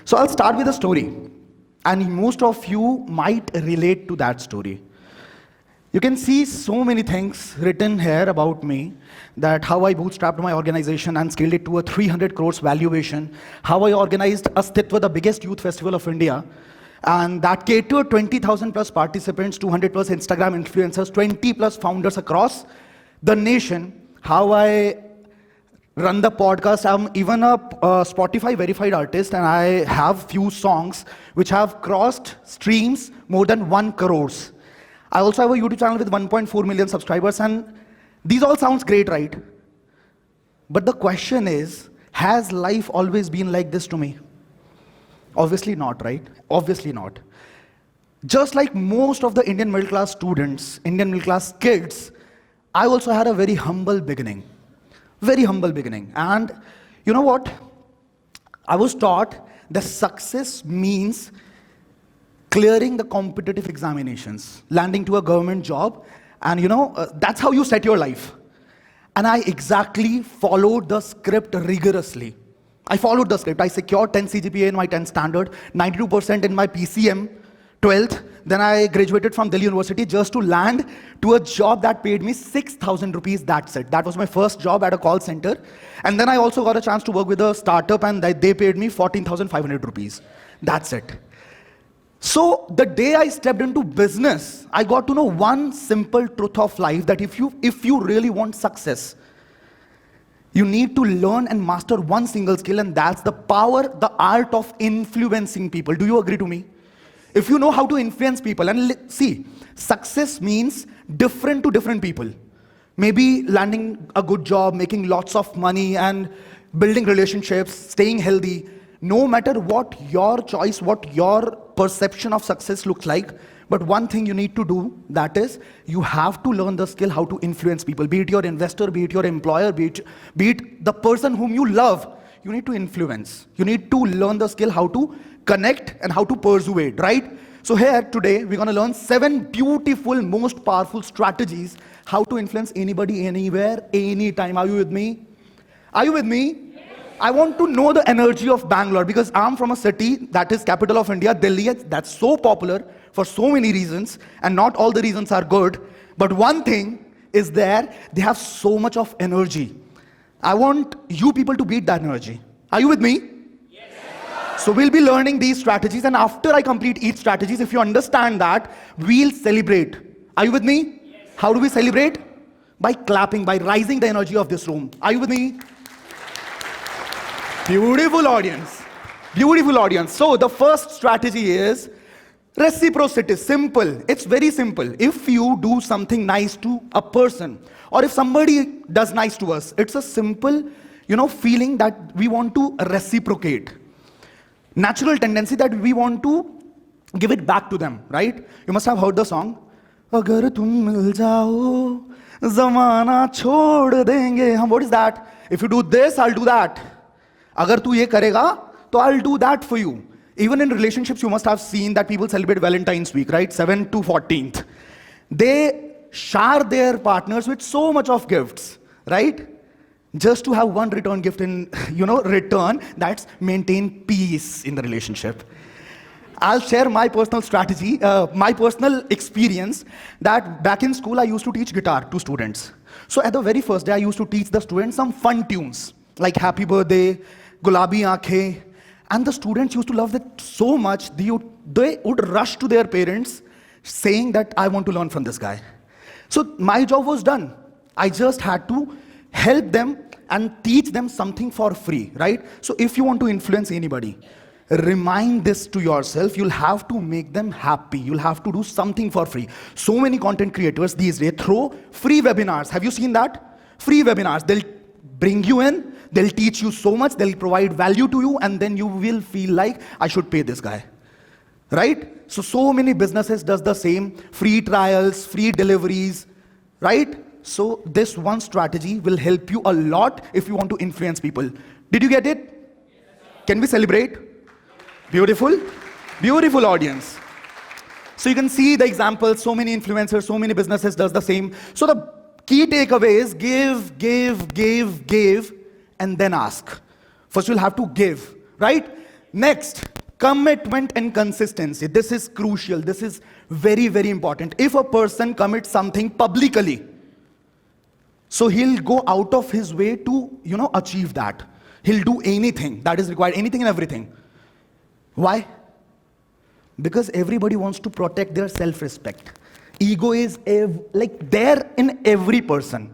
So I'll start with a story, and most of you might relate to that story. You can see so many things written here about me, that how I bootstrapped my organization and scaled it to a 300 crores valuation, how I organized Astitva, the biggest youth festival of India, and that catered 20,000 plus participants, 200 plus Instagram influencers, 20 plus founders across the nation, how I run the podcast. I'm even a Spotify verified artist, and I have few songs which have crossed streams more than 1 crores. I also have a YouTube channel with 1.4 million subscribers, and these all sounds great, right? But the question is, has life always been like this to me? Obviously not, right? Obviously not. Just like most of the Indian middle class students, Indian middle class kids, I also had a very humble beginning. Very humble beginning. And you know what? I was taught that success means clearing the competitive examinations, landing to a government job, and that's how you set your life. And I exactly followed the script rigorously. I followed the script. I secured 10 CGPA in my 10th standard, 92% in my PCM, 12th. Then I graduated from Delhi University just to land to a job that paid me 6,000 rupees, that's it. That was my first job at a call center. And then I also got a chance to work with a startup, and they paid me 14,500 rupees. That's it. So the day I stepped into business, I got to know one simple truth of life, that if you really want success, you need to learn and master one single skill, and that's the power, the art of influencing people. Do you agree to me? If you know how to influence people, and see, success means different to different people. Maybe landing a good job, making lots of money, and building relationships, staying healthy. No matter what your choice, what your perception of success looks like, but one thing you need to do, that is, you have to learn the skill how to influence people. Be it your investor, be it your employer, be it the person whom you love. You need to influence. You need to learn the skill how to connect and how to persuade, right? So here today, we're going to learn 7 beautiful, most powerful strategies how to influence anybody, anywhere, anytime. Are you with me? Are you with me? I want to know the energy of Bangalore, because I'm from a city that is capital of India, Delhi. That's so popular for so many reasons, and not all the reasons are good. But one thing is there, they have so much of energy. I want you people to beat that energy. Are you with me? Yes. So we'll be learning these strategies, and after I complete each strategy, if you understand that, we'll celebrate. Are you with me? Yes. How do we celebrate? By clapping, by rising the energy of this room. Are you with me? Beautiful audience. Beautiful audience. So the first strategy is reciprocity. Simple. It's very simple. If you do something nice to a person, or if somebody does nice to us, it's a simple, feeling that we want to reciprocate. Natural tendency that we want to give it back to them, right? You must have heard the song. Agar tum mil jao, zamana chhod denge. What is that? If you do this, I'll do that. Agar tu ye karega, to I'll do that for you. Even in relationships, you must have seen that people celebrate Valentine's week, right? 7th to 14th. They share their partners with so much of gifts, right? Just to have one return gift in, return, that's maintain peace in the relationship. I'll share my personal strategy, my personal experience, that back in school, I used to teach guitar to students. So at the very first day, I used to teach the students some fun tunes, like Happy Birthday, Gulabi Aankhein, and the students used to love that so much, they would rush to their parents saying that I want to learn from this guy. So my job was done. I just had to help them and teach them something for free, right? So if you want to influence anybody, remind this to yourself, you'll have to make them happy. You'll have to do something for free. So many content creators these days throw free webinars. Have you seen that? Free webinars. They'll bring you in, they'll teach you so much, they'll provide value to you, and then you will feel like, I should pay this guy, right? So many businesses does the same, free trials, free deliveries, right? So this one strategy will help you a lot if you want to influence people. Did you get it? Can we celebrate? Beautiful, beautiful audience. So you can see the examples, so many influencers, so many businesses does the same. So the key takeaway is give, and then ask. First you'll have to give, right? Next, Commitment and consistency. This is crucial. This is very, very important. If a person commits something publicly, so he'll go out of his way to, achieve that. He'll do anything that is required, anything and everything. Why? Because everybody wants to protect their self-respect. Ego is there in every person.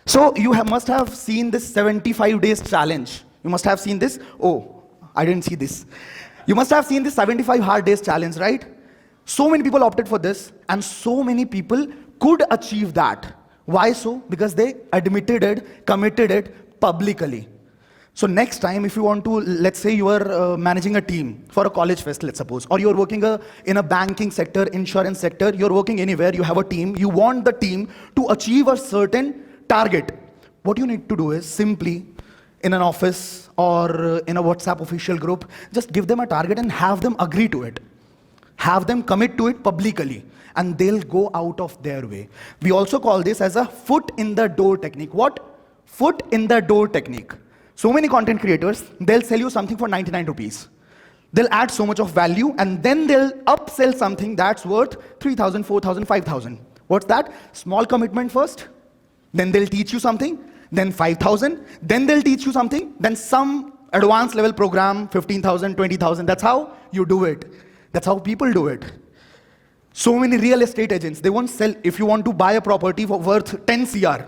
So you must have seen this 75 days challenge. You must have seen this. Oh, I didn't see this. You must have seen this 75 hard days challenge, right? So many people opted for this, and so many people could achieve that. Why so? Because they admitted it, committed it publicly. So next time, if you want to, let's say you are managing a team for a college fest, let's suppose, or you're working in a banking sector, insurance sector, you're working anywhere, you have a team, you want the team to achieve a certain target. What you need to do is simply, in an office or in a WhatsApp official group, just give them a target and have them agree to it. Have them commit to it publicly, and they'll go out of their way. We also call this as a foot in the door technique. What? Foot in the door technique. So many content creators, they'll sell you something for 99 rupees. They'll add so much of value, and then they'll upsell something that's worth 3,000, 4,000, 5,000. What's that? Small commitment first, then they'll teach you something, then 5,000, then they'll teach you something, then some advanced level program, 15,000, 20,000. That's how you do it. That's how people do it. So many real estate agents, they won't sell. If you want to buy a property for worth 10 CR,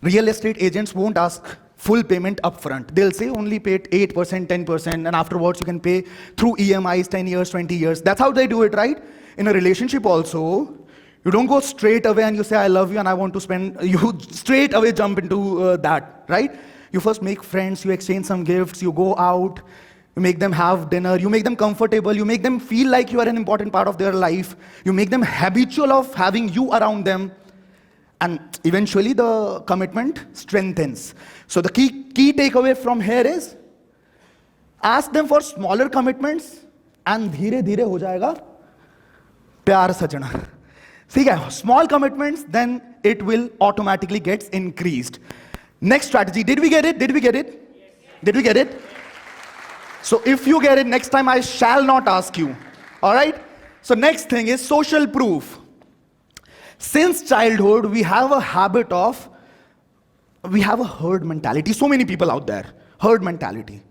real estate agents won't ask full payment upfront. They'll say only pay 8%, 10%, and afterwards you can pay through EMIs, 10 years, 20 years. That's how they do it, right? In a relationship also, you don't go straight away and you say, I love you and I want to spend, you straight away jump into that, right? You first make friends, you exchange some gifts, you go out, you make them have dinner, you make them comfortable, you make them feel like you are an important part of their life, you make them habitual of having you around them, and eventually the commitment strengthens. So the key takeaway from here is, ask them for smaller commitments and धीरे धीरे हो जाएगा प्यार सजना. Small commitments, then it will automatically get increased. Next strategy, did we get it? Did we get it? Yes. Did we get it? So if you get it, next time I shall not ask you. All right? So next thing is social proof. Since childhood, we have a habit of, we have a herd mentality. So many people out there, herd mentality.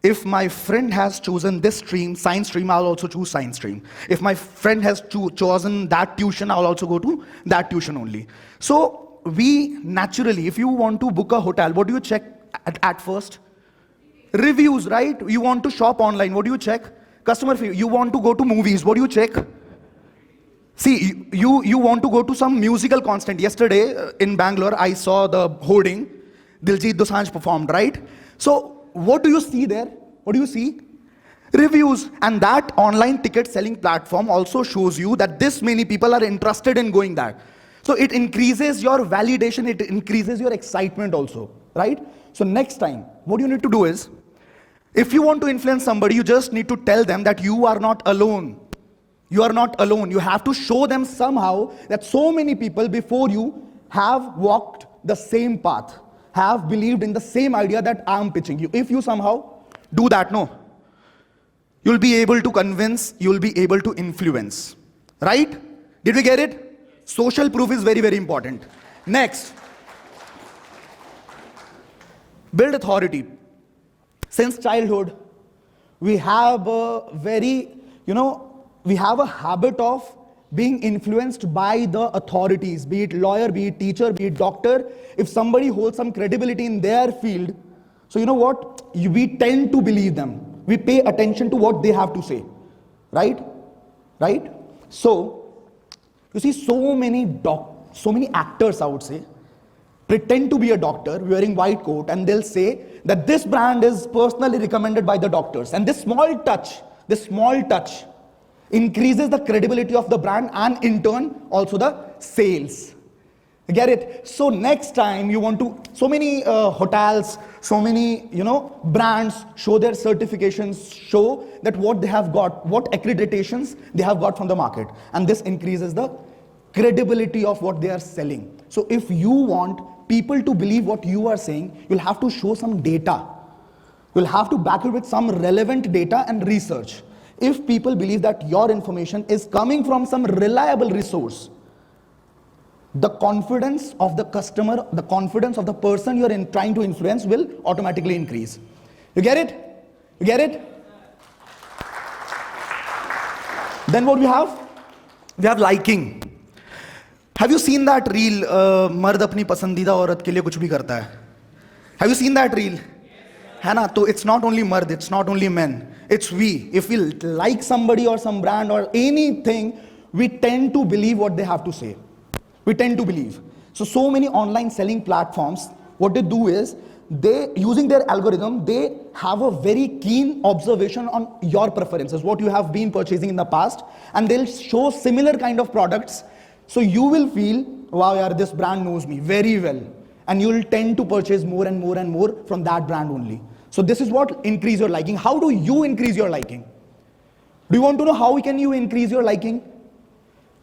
If my friend has chosen this stream, science stream, I'll also choose science stream. If my friend has chosen that tuition, I'll also go to that tuition only. So we naturally, if you want to book a hotel, what do you check at first? Reviews, right? You want to shop online, what do you check? Customer feedback. You want to go to movies, what do you check? See, you want to go to some musical concert. Yesterday in Bangalore, I saw the hoarding, Diljit Dosanjh performed, right? So what do you see there? What do you see? Reviews. And that online ticket selling platform also shows you that this many people are interested in going there. So it increases your validation, it increases your excitement also, right? So next time, what you need to do is, if you want to influence somebody, you just need to tell them that you are not alone. You are not alone. You have to show them somehow that so many people before you have walked the same path, have believed in the same idea that I am pitching you. If you somehow do that, no, you'll be able to convince, you'll be able to influence. Right? Did we get it? Social proof is very, very important. Next, build authority. Since childhood, we have a very, we have a habit of being influenced by the authorities, be it lawyer, be it teacher, be it doctor. If somebody holds some credibility in their field, so you know what? We tend to believe them. We pay attention to what they have to say, right? Right? So, you see so many actors, I would say, pretend to be a doctor wearing white coat, and they'll say that this brand is personally recommended by the doctors. And this small touch increases the credibility of the brand and in turn also the sales. Get it? So next time you want to, so many hotels, so many brands show their certifications, show that what they have got, what accreditations they have got from the market, and this increases the credibility of what they are selling. So if you want people to believe what you are saying, you'll have to show some data. You'll have to back it with some relevant data and research. If people believe that your information is coming from some reliable resource, the confidence of the customer, the confidence of the person you're trying to influence will automatically increase. You get it? You get it? Then what we have? We have liking. Have you seen that reel? मर्द अपनी पसंदीदा औरत के लिए कुछ भी करता है. Have you seen that reel? है ना? तो it's not only मर्द, it's not only men, it's we. If we like somebody or some brand or anything, we tend to believe what they have to say. We tend to believe. So many online selling platforms, what they do is, they, using their algorithm, they have a very keen observation on your preferences, what you have been purchasing in the past, and they'll show similar kind of products. So you will feel, wow, yaar, this brand knows me very well. And you'll tend to purchase more and more and more from that brand only. So this is what increase your liking. How do you increase your liking? Do you want to know how can you increase your liking?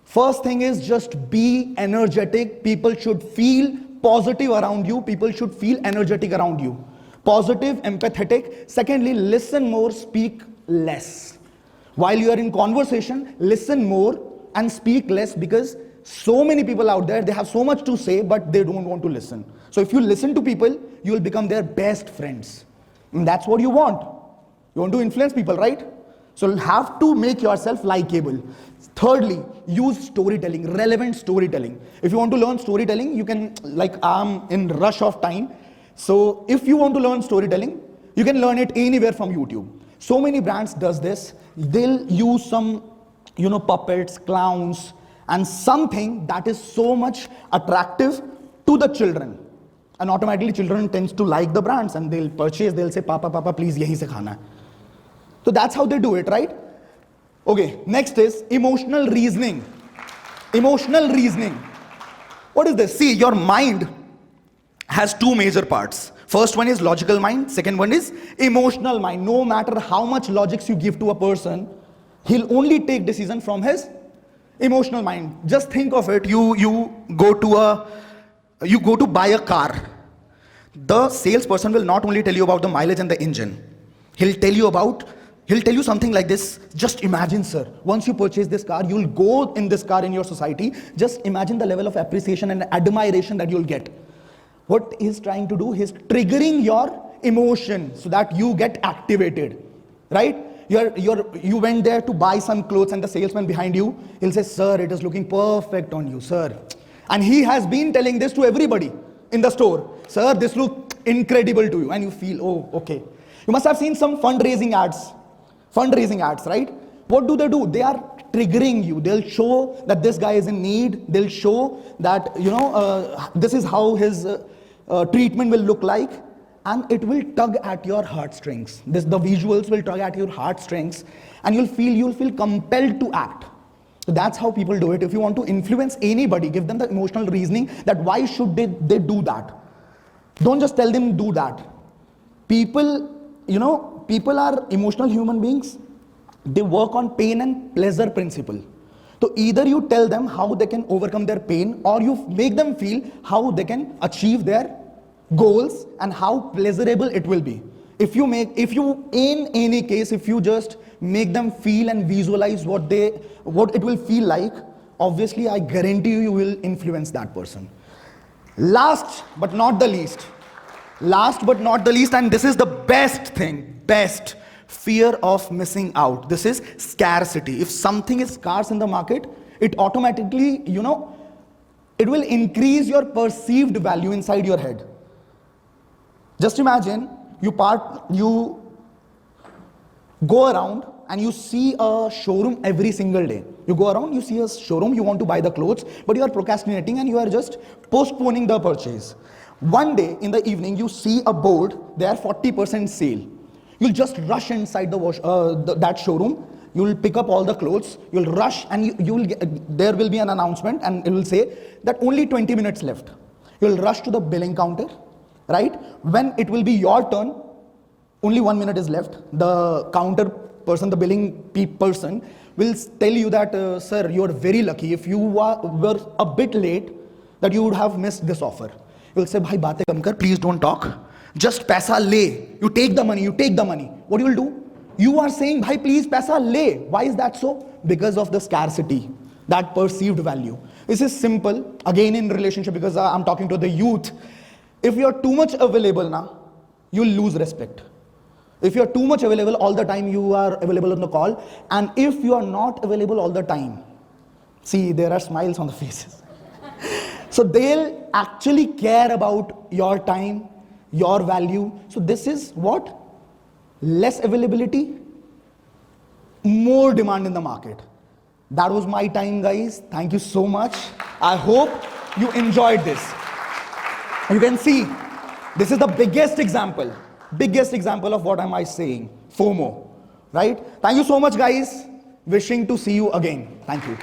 First thing is just be energetic. People should feel positive around you. People should feel energetic around you. Positive, empathetic. Secondly, listen more, speak less. While you are in conversation, listen more and speak less, because so many people out there, they have so much to say, but they don't want to listen. So if you listen to people, you will become their best friends. And that's what you want. You want to influence people, right? So you'll have to make yourself likable. Thirdly, use storytelling, relevant storytelling. If you want to learn storytelling, you can, like I'm in rush of time. So if you want to learn storytelling, you can learn it anywhere from YouTube. So many brands does this. They'll use some, puppets, clowns, and something that is so much attractive to the children. And automatically children tends to like the brands and they'll purchase, they'll say, Papa, please, yahi se khana hai. So that's how they do it, right? Okay, next is emotional reasoning. Emotional reasoning. What is this? See, your mind has two major parts. First one is logical mind, second one is emotional mind. No matter how much logics you give to a person, he'll only take decision from his emotional mind. Just think of it, you go to buy a car. The salesperson will not only tell you about the mileage and the engine. He'll tell you something like this. Just imagine, sir, once you purchase this car, you'll go in this car in your society. Just imagine the level of appreciation and admiration that you'll get. What he's trying to do, he's triggering your emotion so that you get activated, right? You went there to buy some clothes and the salesman behind you, he'll say, sir, it is looking perfect on you, sir. And he has been telling this to everybody in the store. Sir, this looks incredible to you. And you feel, oh, okay. You must have seen some fundraising ads, right? What do? They are triggering you. They'll show that this guy is in need. They'll show that, this is how his treatment will look like. And it will tug at your heartstrings. The visuals will tug at your heartstrings. And you'll feel compelled to act. So that's how people do it. If you want to influence anybody, give them the emotional reasoning that why should they do that. Don't just tell them do that. People are emotional human beings. They work on pain and pleasure principle. So either you tell them how they can overcome their pain, or you make them feel how they can achieve their goals and how pleasurable it will be. If you in any case, if you just make them feel and visualize what it will feel like, obviously I guarantee you will influence that person. Last but not the least, and this is the best, fear of missing out. This is scarcity. If something is scarce in the market, it automatically, it will increase your perceived value inside your head. Just imagine you go around and you see a showroom every single day. You go around, you see a showroom, you want to buy the clothes, but you are procrastinating and you are just postponing the purchase. One day in the evening, you see a board, there 40% sale. You'll just rush inside that showroom. You'll pick up all the clothes. You'll rush and there will be an announcement and it will say that only 20 minutes left. You'll rush to the billing counter, right? When it will be your turn, only 1 minute is left. The counter person, the billing person will tell you that, sir, you are very lucky. If you were a bit late, that you would have missed this offer. You'll say, bhai, batein kam kar, please don't talk. just paisa le. You take the money, you take the money. What you will do? You are saying, bhai, please paisa le. Why is that so? Because of the scarcity, that perceived value. This is simple, again in relationship, because I'm talking to the youth. If you're too much available now, you'll lose respect. If you're too much available all the time, you are available on the call. And if you are not available all the time, see, there are smiles on the faces. So they'll actually care about your time, your value. So this is what? Less availability, more demand in the market. That was my time, guys. Thank you so much. I hope you enjoyed this. You can see, this is the biggest example of what am I saying, FOMO, right? Thank you so much, guys. Wishing to see you again. Thank you.